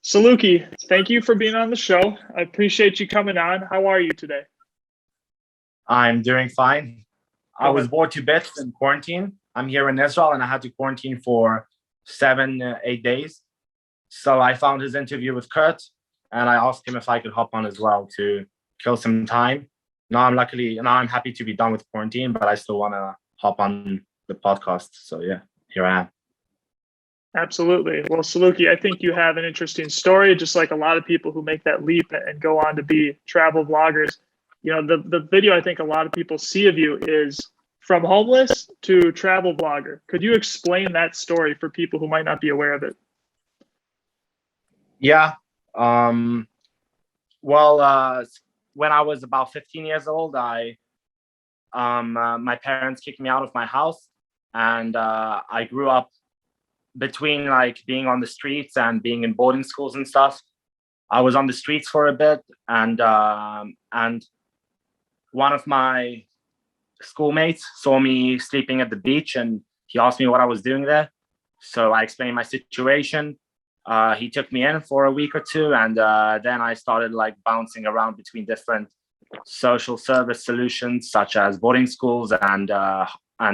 Salukie, thank you for being on the show. I appreciate you coming on. How are you today? I'm doing fine. I Go was ahead. bored to bits in quarantine. I'm here in Israel and I had to quarantine for 8 days. So I found his interview with Kurt and I asked him if I could hop on as well to kill some time. Now I'm happy to be done with quarantine, but I still want to hop on the podcast. So yeah, here I am. Absolutely. Well, Salukie, I think you have an interesting story, just like a lot of people who make that leap and go on to be travel vloggers. The video I think a lot of people see of you is from homeless to travel vlogger. Could you explain that story for people who might not be aware of it? Yeah. Um, well, when I was about 15 years old, my parents kicked me out of my house, and I grew up between like being on the streets and being in boarding schools and stuff. I was on the streets for a bit, and one of my schoolmates saw me sleeping at the beach, and he asked me what I was doing there. So I explained my situation. He took me in for a week or two, and then I started like bouncing around between different social service solutions, such as boarding schools and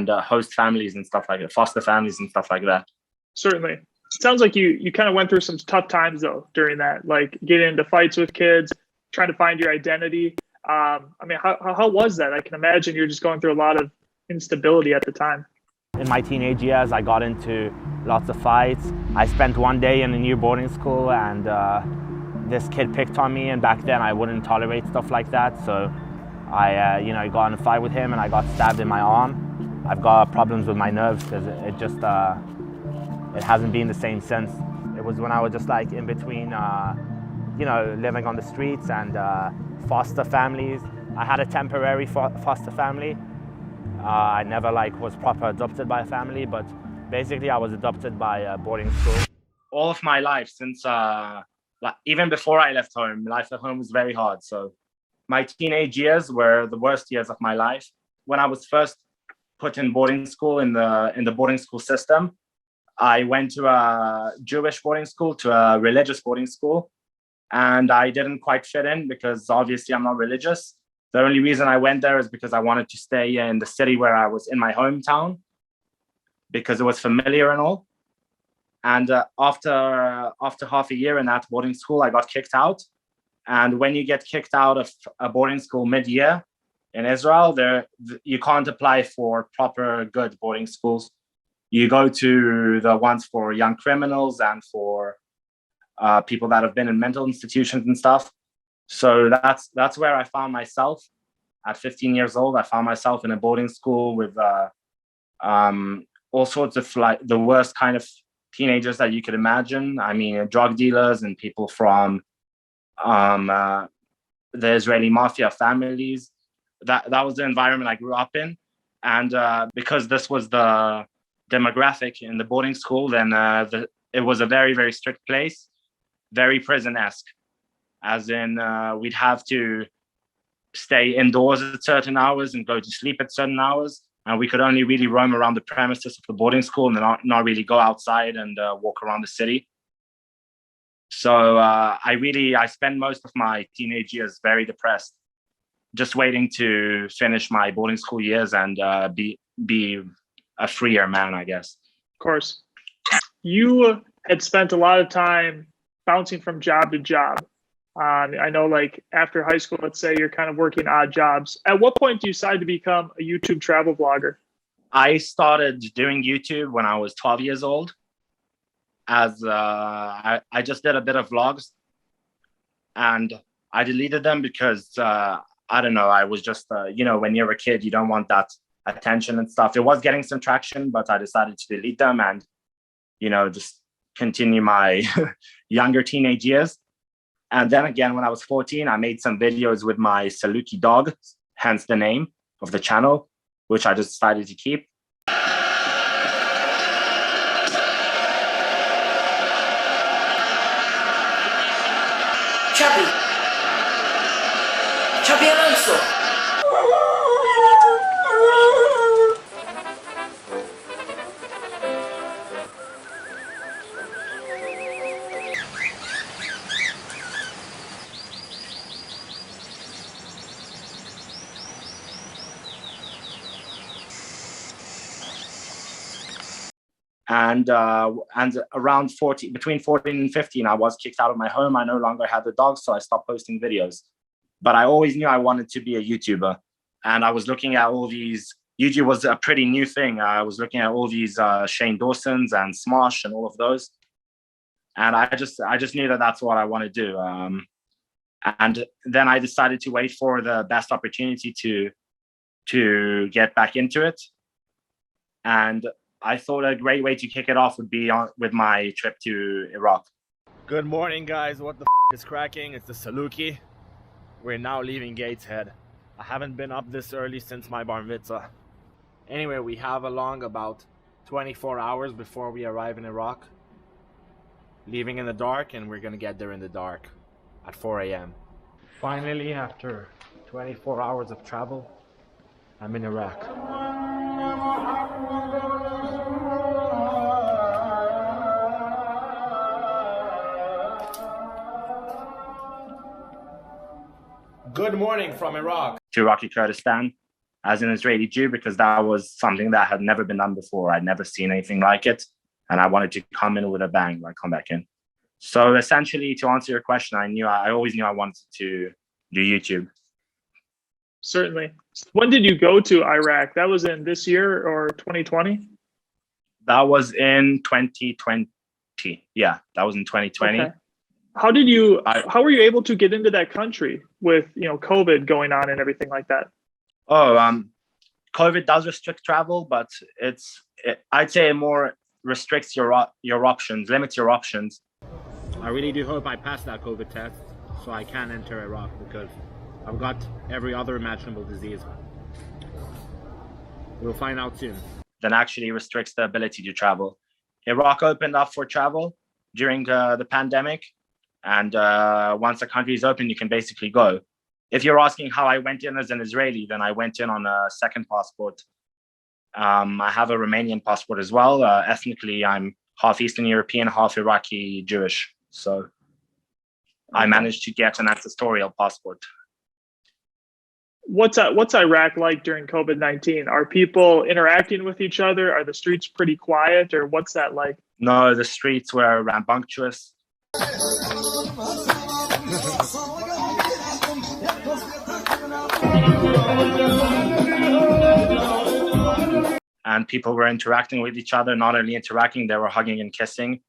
host families and stuff like that, foster families and stuff like that. Certainly. It sounds like you kind of went through some tough times though during that, like getting into fights with kids, trying to find your identity. I mean, how was that? I can imagine you're just going through a lot of instability at the time. In my teenage years, I got into lots of fights. I spent one day in a new boarding school and this kid picked on me, and back then I wouldn't tolerate stuff like that. So I got in a fight with him and I got stabbed in my arm. I've got problems with my nerves because it hasn't been the same since. It was when I was just like in between, living on the streets and foster families. I had a temporary foster family. I never was proper adopted by a family, but basically I was adopted by a boarding school. All of my life, since even before I left home, life at home was very hard. So my teenage years were the worst years of my life. When I was first put in boarding school in the boarding school system, I went to a Jewish boarding school, to a religious boarding school, and I didn't quite fit in because obviously I'm not religious. The only reason I went there is because I wanted to stay in the city where I was in my hometown, because it was familiar and all. And after half a year in that boarding school, I got kicked out. And when you get kicked out of a boarding school mid-year in Israel, you can't apply for proper good boarding schools. You go to the ones for young criminals and for people that have been in mental institutions and stuff. So that's where I found myself at 15 years old. I found myself in a boarding school with all sorts of like the worst kind of teenagers that you could imagine. I mean, drug dealers and people from the Israeli mafia families. That was the environment I grew up in. And because this was the demographic in the boarding school, then it was a very, very strict place, very prison-esque. As in, we'd have to stay indoors at certain hours and go to sleep at certain hours. And we could only really roam around the premises of the boarding school and not really go outside and walk around the city. So I spent most of my teenage years very depressed, just waiting to finish my boarding school years and be a freer man, I guess. Of course. You had spent a lot of time bouncing from job to job. I know, like after high school, let's say you're kind of working odd jobs. At what point do you decide to become a YouTube travel vlogger? I started doing YouTube when I was 12 years old. As I just did a bit of vlogs, and I deleted them because I don't know. I was just when you're a kid, you don't want that attention and stuff. It was getting some traction, but I decided to delete them and just continue my younger teenage years. And then again, when I was 14, I made some videos with my Salukie dog, hence the name of the channel, which I just decided to keep. Chubby Alonso. And around between 14 and 15, I was kicked out of my home. I no longer had the dog, so I stopped posting videos. But I always knew I wanted to be a YouTuber. And I was looking at all these, YouTube was a pretty new thing. I was looking at all these Shane Dawsons and Smosh and all of those. And I just knew that that's what I want to do. And then I decided to wait for the best opportunity to get back into it. And I thought a great way to kick it off would be with my trip to Iraq. Good morning, guys. What the is cracking? It's the Salukie. We're now leaving Gateshead. I haven't been up this early since my bar mitzvah. Anyway, we have along about 24 hours before we arrive in Iraq. Leaving in the dark, and we're gonna get there in the dark at 4 a.m. Finally, after 24 hours of travel, I'm in Iraq. Good morning from Iraq. To Iraqi Kurdistan as an Israeli Jew, because that was something that had never been done before. I'd never seen anything like it. And I wanted to come in with a bang, like come back in. So essentially, to answer your question, I always knew I wanted to do YouTube. Certainly. When did you go to Iraq? That was in this year or 2020? That was in 2020. Yeah, that was in 2020. Okay. How were you able to get into that country with, COVID going on and everything like that? COVID does restrict travel, but I'd say it more restricts your options, limits your options. I really do hope I pass that COVID test so I can enter Iraq, because I've got every other imaginable disease. We'll find out soon. Then actually restricts the ability to travel. Iraq opened up for travel during the pandemic. And once the country is open, you can basically go. If you're asking how I went in as an Israeli, then I went in on a second passport. I have a Romanian passport as well. Ethnically, I'm half Eastern European, half Iraqi Jewish. So I managed to get an ancestral passport. What's Iraq like during COVID-19? Are people interacting with each other? Are the streets pretty quiet, or what's that like? No, the streets were rambunctious. And people were interacting with each other. Not only interacting, they were hugging and kissing.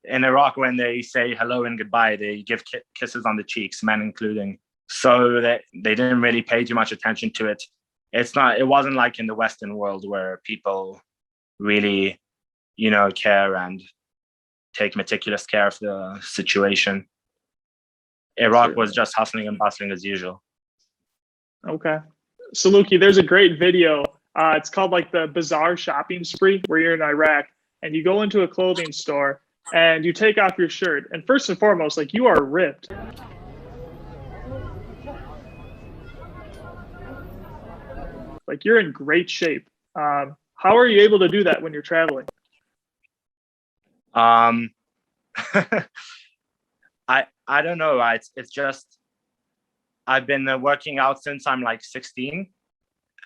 In Iraq, when they say hello and goodbye, they give kisses on the cheeks, men including. So they didn't really pay too much attention to it. It wasn't like in the Western world where people really, care and take meticulous care of the situation. Iraq was just hustling and bustling as usual. Okay. Salukie, there's a great video. It's called like the Bizarre Shopping Spree, where you're in Iraq and you go into a clothing store and you take off your shirt. And first and foremost, like, you are ripped. Like, you're in great shape. How are you able to do that when you're traveling? I don't know. It's just, I've been working out since I'm like 16.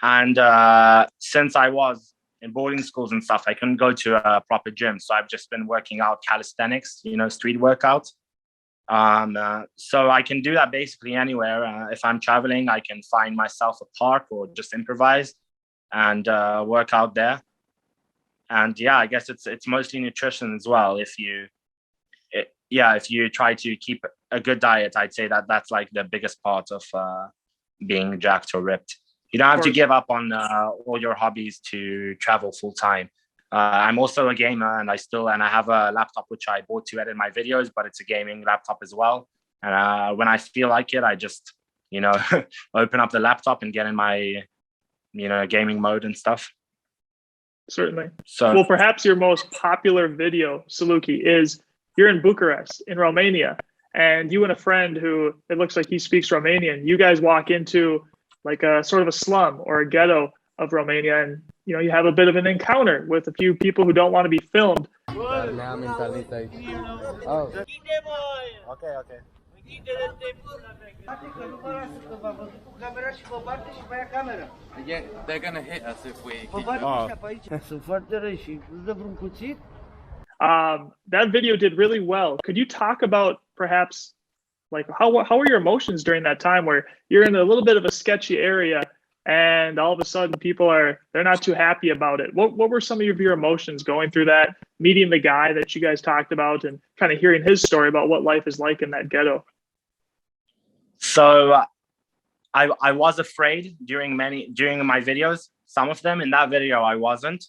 And since I was in boarding schools and stuff, I couldn't go to a proper gym. So I've just been working out calisthenics, street workouts. So I can do that basically anywhere. If I'm traveling, I can find myself a park or just improvise and work out there. And yeah, I guess it's mostly nutrition as well. If you try to keep a good diet, I'd say that's like the biggest part of being jacked or ripped. You don't have to give up on all your hobbies to travel full time. I'm also a gamer, and I have a laptop which I bought to edit my videos, but it's a gaming laptop as well. And when I feel like it, I just open up the laptop and get in my gaming mode and stuff. Certainly. Well, perhaps your most popular video, Salukie, is you're in Bucharest in Romania, and you and a friend who it looks like he speaks Romanian, you guys walk into like a sort of a slum or a ghetto of Romania, and you have a bit of an encounter with a few people who don't want to be filmed. Oh. Okay. They're gonna hit us if we keep Sunt foarte răi și îți dă vreun cuțit? That video did really well. Could you talk about perhaps like how were your emotions during that time where you're in a little bit of a sketchy area and all of a sudden they're not too happy about it? What were some of your emotions going through that, meeting the guy that you guys talked about and kind of hearing his story about what life is like in that ghetto? So I was afraid during my videos. Some of them, in that video I wasn't,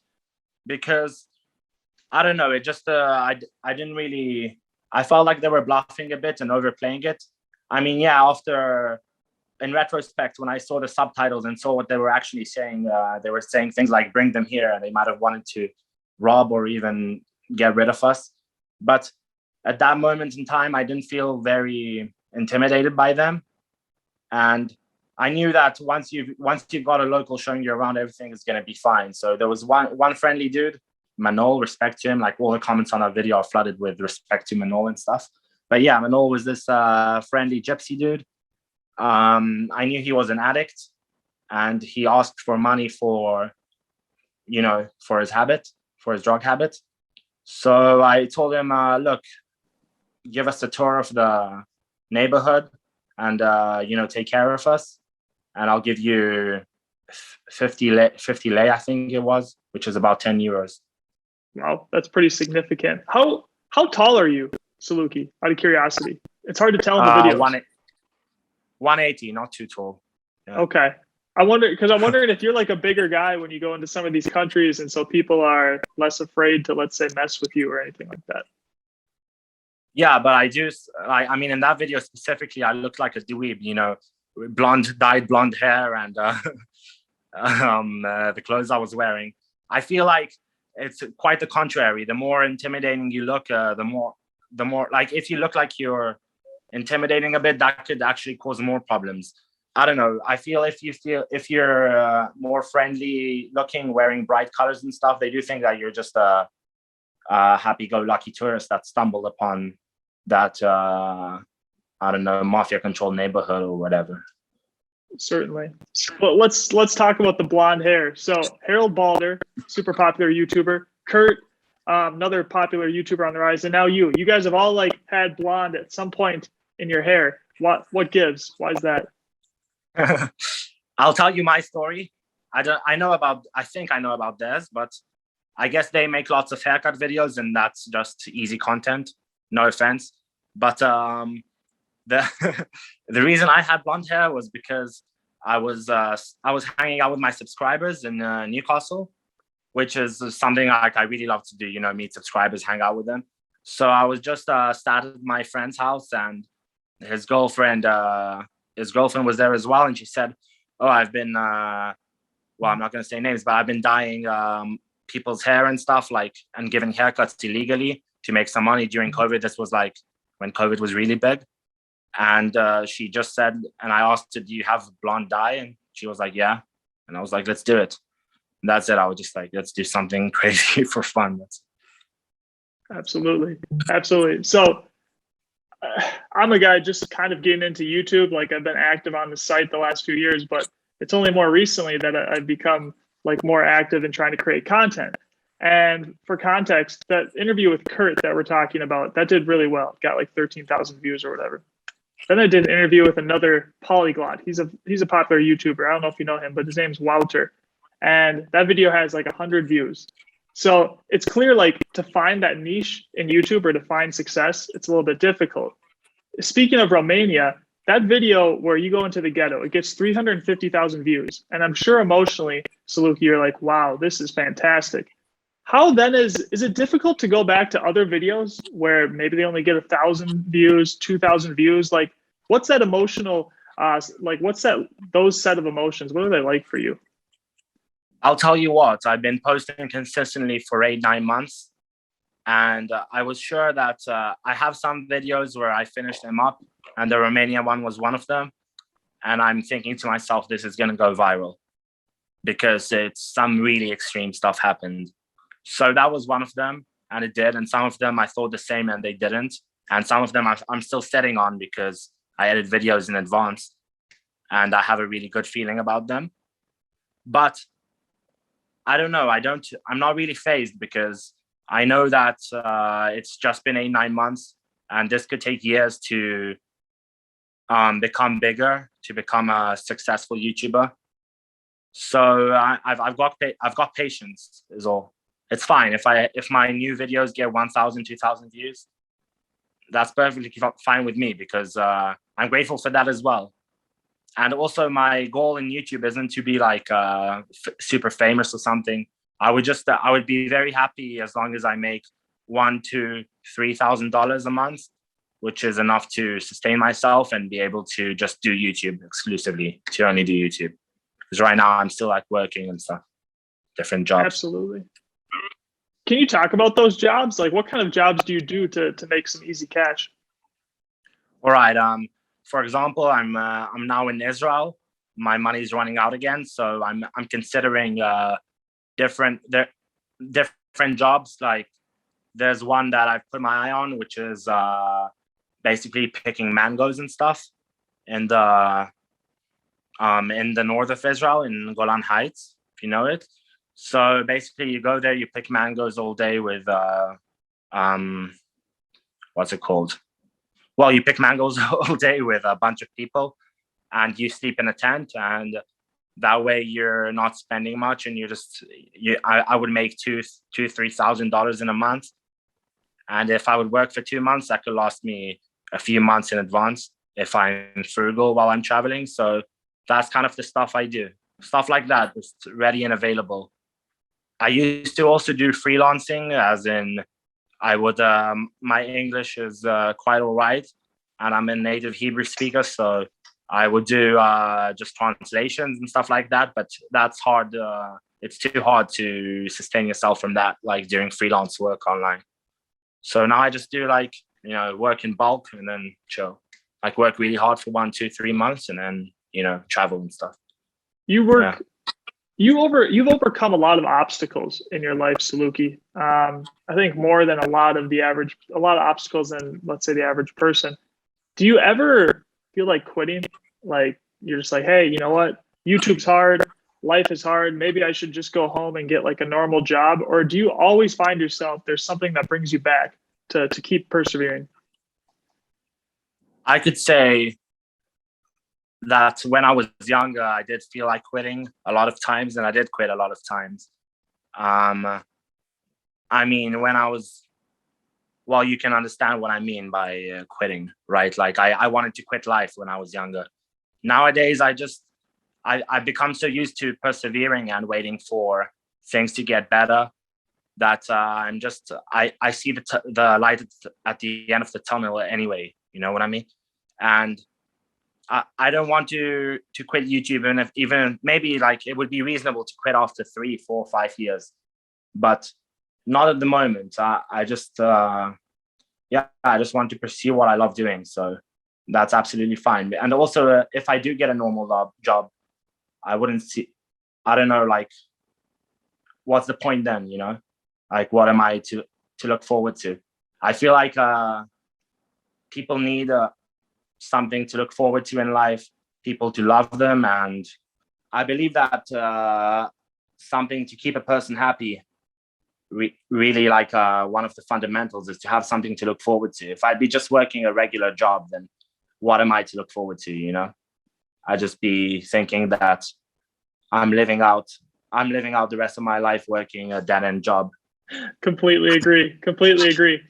because I don't know, it just I didn't really, I felt like they were bluffing a bit and overplaying it. I mean, yeah, in retrospect, when I saw the subtitles and saw what they were actually saying, they were saying things like bring them here, and they might have wanted to rob or even get rid of us. But at that moment in time, I didn't feel very intimidated by them. And I knew that once you've got a local showing you around, everything is going to be fine. So there was one friendly dude, Manol, respect to him. Like all the comments on our video are flooded with respect to Manol and stuff. But yeah, Manol was this friendly gypsy dude. I knew he was an addict, and he asked for money for his habit, for his drug habit. So I told him, look, give us a tour of the neighborhood and take care of us, and I'll give you 50 lei, I think it was, which is about 10 euros. Wow, that's pretty significant. How tall are you, Salukie? Out of curiosity, it's hard to tell in the videos. 180, not too tall. Yeah. Okay, I'm wondering if you're like a bigger guy when you go into some of these countries, and so people are less afraid to, let's say, mess with you or anything like that. Yeah, but I mean, in that video specifically, I looked like a dweeb, dyed blonde hair and the clothes I was wearing. I feel like it's quite the contrary. The more intimidating you look, the more like, if you look like you're intimidating a bit, that could actually cause more problems. I don't know. I feel if you're more friendly looking, wearing bright colors and stuff, they do think that you're just a happy-go-lucky tourist that stumbled upon that I don't know, mafia-controlled neighborhood or whatever. Certainly. Well, let's talk about the blonde hair. So Harold Balder, super popular YouTuber. Kurt, another popular YouTuber on the rise, and now you guys have all like had blonde at some point in your hair. What gives? Why is that? I'll tell you my story. I think I know about theirs, but I guess they make lots of haircut videos, and that's just easy content. No offense, but the reason I had blonde hair was because I was hanging out with my subscribers in Newcastle, which is something like I really love to do. Meet subscribers, hang out with them. So I was just started at my friend's house, and his girlfriend was there as well, and she said, "Oh, I've been well, I'm not going to say names, but I've been dyeing people's hair and stuff, and giving haircuts illegally to make some money during COVID." This was like when COVID was really big. And she just said, and I asked her, "Do you have blonde dye?" And she was like, "Yeah." And I was like, "Let's do it." And that's it. I was just like, let's do something crazy for fun. Absolutely. So I'm a guy just kind of getting into YouTube. Like, I've been active on the site the last few years, but it's only more recently that I've become like more active in trying to create content. And for context, that interview with Kurt that we're talking about, that did really well. Got like 13,000 views or whatever. Then I did an interview with another polyglot. He's a popular YouTuber. I don't know if you know him, but his name's Wouter. And that video has like 100 views. So it's clear, like, to find that niche in YouTube or to find success, it's a little bit difficult. Speaking of Romania, that video where you go into the ghetto, it gets 350,000 views. And I'm sure emotionally, Salukie, you're like, wow, this is fantastic. How then is it difficult to go back to other videos where maybe they only get 1,000 views, 2,000 views? Like, what's that emotional, those set of emotions? What are they like for you? I'll tell you what, I've been posting consistently for 8-9 months. And I was sure that I have some videos where I finished them up, and the Romania one was one of them. And I'm thinking to myself, this is going to go viral because some really extreme stuff happened. So that was one of them, and it did. And some of them I thought the same and they didn't. and some of them I'm still sitting on because I edit videos in advance and I have a really good feeling about them. But I don't know. I'm not really phased because I know that it's just been 8-9 months, and this could take years to become bigger, to become a successful YouTuber. So I've got patience is all. It's fine if my new videos get 1,000, 2,000 views. That's perfectly fine with me because I'm grateful for that as well. And also, my goal in YouTube isn't to be like super famous or something. I would be very happy as long as I make $1,000 to $3,000 a month, which is enough to sustain myself and be able to just do YouTube exclusively, to only do YouTube. Because right now I'm still like working and stuff, different jobs. Absolutely. Can you talk about those jobs? Like, what kind of jobs do you do to make some easy cash? All right. For example, I'm now in Israel. My money's running out again, so I'm considering different jobs. Like, there's one that I've put my eye on, which is basically picking mangoes and stuff in the north of Israel, in Golan Heights, if you know it. So basically, you go there, you pick mangoes all day with what's it called? Well, you pick mangoes all day with a bunch of people, and you sleep in a tent, and that way you're not spending much, and I would make $2,000-3,000 in a month, and if I would work for 2 months, that could last me a few months in advance if I'm frugal while I'm traveling. So that's kind of the stuff I do, stuff like that, just ready and available. I used to also do freelancing, as in I would, my English is quite all right, and I'm a native Hebrew speaker, so I would do just translations and stuff like that, but that's hard. It's too hard to sustain yourself from that, like doing freelance work online. So now I just do like, work in bulk and then chill. Like work really hard for 1, 2, 3 months and then, travel and stuff. You've overcome a lot of obstacles in your life, Salukie. I think more than a lot of obstacles than, let's say, the average person. Do you ever feel like quitting? Like you're just like, hey, you know what? YouTube's hard. Life is hard. Maybe I should just go home and get like a normal job. Or do you always find yourself, there's something that brings you back to keep persevering? I could say that when I was younger, I did feel like quitting a lot of times, and I did quit a lot of times. I mean, when I was, well, you can understand what I mean by quitting, right? Like I wanted to quit life when I was younger. Nowadays, I've become so used to persevering and waiting for things to get better that I see the light at the end of the tunnel anyway. You know what I mean? And I don't want to quit YouTube, even maybe like it would be reasonable to quit after 3, 4, 5 years, but not at the moment. I just want to pursue what I love doing. So that's absolutely fine. And also, if I do get a normal job, I don't know, like, what's the point then, Like, what am I to look forward to? I feel like people need something to look forward to in life, people to love them. And I believe that something to keep a person happy, really like one of the fundamentals is to have something to look forward to. If I'd be just working a regular job, then what am I to look forward to, I'd just be thinking that I'm living out the rest of my life working a dead-end job. Completely agree.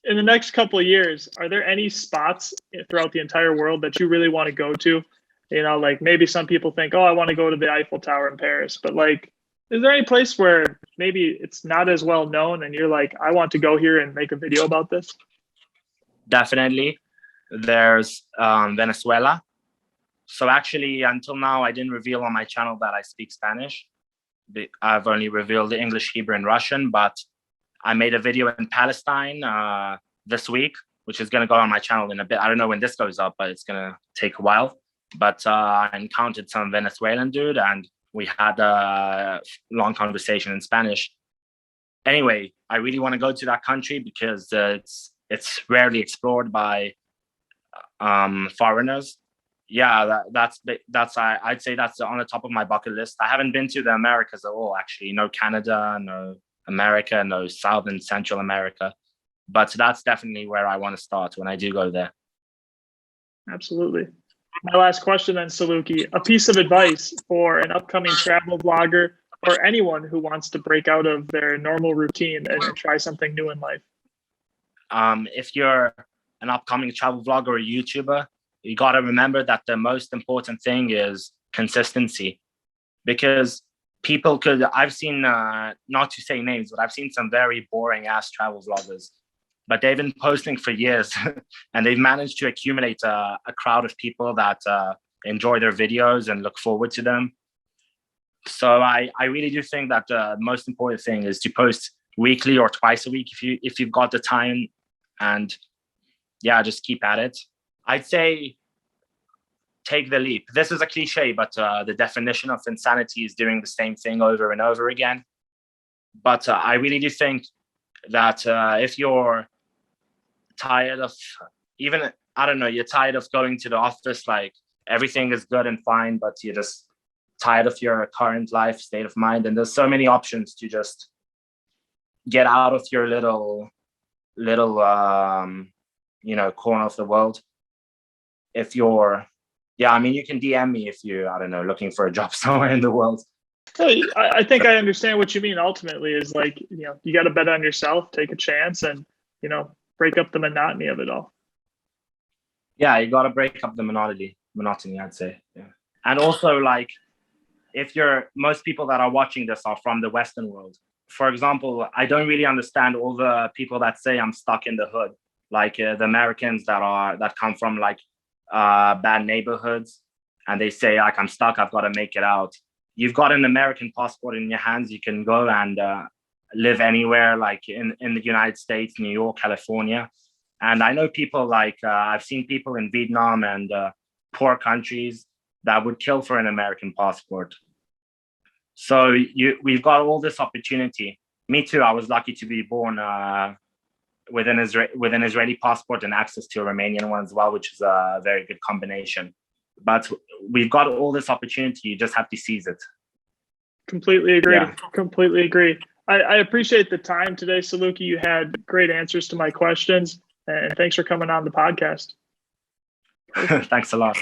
In the next couple of years, are there any spots throughout the entire world that you really want to go to? Like maybe some people think, oh, I want to go to the Eiffel Tower in Paris, but like, is there any place where maybe it's not as well known and you're like, I want to go here and make a video about this? Definitely. There's Venezuela. So actually, until now, I didn't reveal on my channel that I speak Spanish. I've only revealed the English, Hebrew, and Russian, but I made a video in Palestine this week, which is going to go on my channel in a bit. I don't know when this goes up, but it's going to take a while. But I encountered some Venezuelan dude, and we had a long conversation in Spanish. Anyway, I really want to go to that country because it's rarely explored by foreigners. Yeah, I'd say that's on the top of my bucket list. I haven't been to the Americas at all, actually. No Canada, no America, no South and Central America. But that's definitely where I want to start when I do go there. Absolutely. My last question then, Salukie, a piece of advice for an upcoming travel vlogger or anyone who wants to break out of their normal routine and try something new in life. If you're an upcoming travel vlogger or YouTuber, you got to remember that the most important thing is consistency, because I've seen, not to say names, but I've seen some very boring ass travel vloggers, but they've been posting for years and they've managed to accumulate a crowd of people that enjoy their videos and look forward to them. So I really do think that the most important thing is to post weekly or twice a week if you've got the time, and yeah, just keep at it. I'd say take the leap. This is a cliche, but the definition of insanity is doing the same thing over and over again. But I really do think that if you're tired of you're tired of going to the office, like everything is good and fine, but you're just tired of your current life state of mind, and there's so many options to just get out of your little corner of the world. If you're you can DM me if you looking for a job somewhere in the world. I think I understand what you mean. Ultimately is like, you got to bet on yourself, take a chance, and break up the monotony of it all. Yeah, you got to break up the monotony, I'd say. Yeah. And also, like, most people that are watching this are from the Western world. For example, I don't really understand all the people that say I'm stuck in the hood, like the Americans that come from like bad neighborhoods, and they say like, I'm stuck, I've got to make it out. You've got an American passport in your hands. You can go and live anywhere, like in the United States, New York, California. And I know people like I've seen people in Vietnam and poor countries that would kill for an American passport. So we've got all this opportunity. Me too. I was lucky to be born with an Israeli passport and access to a Romanian one as well, which is a very good combination. But we've got all this opportunity. You just have to seize it. Completely agree. Yeah. Completely agree. I appreciate the time today, Salukie. You had great answers to my questions, and thanks for coming on the podcast. Thanks a lot.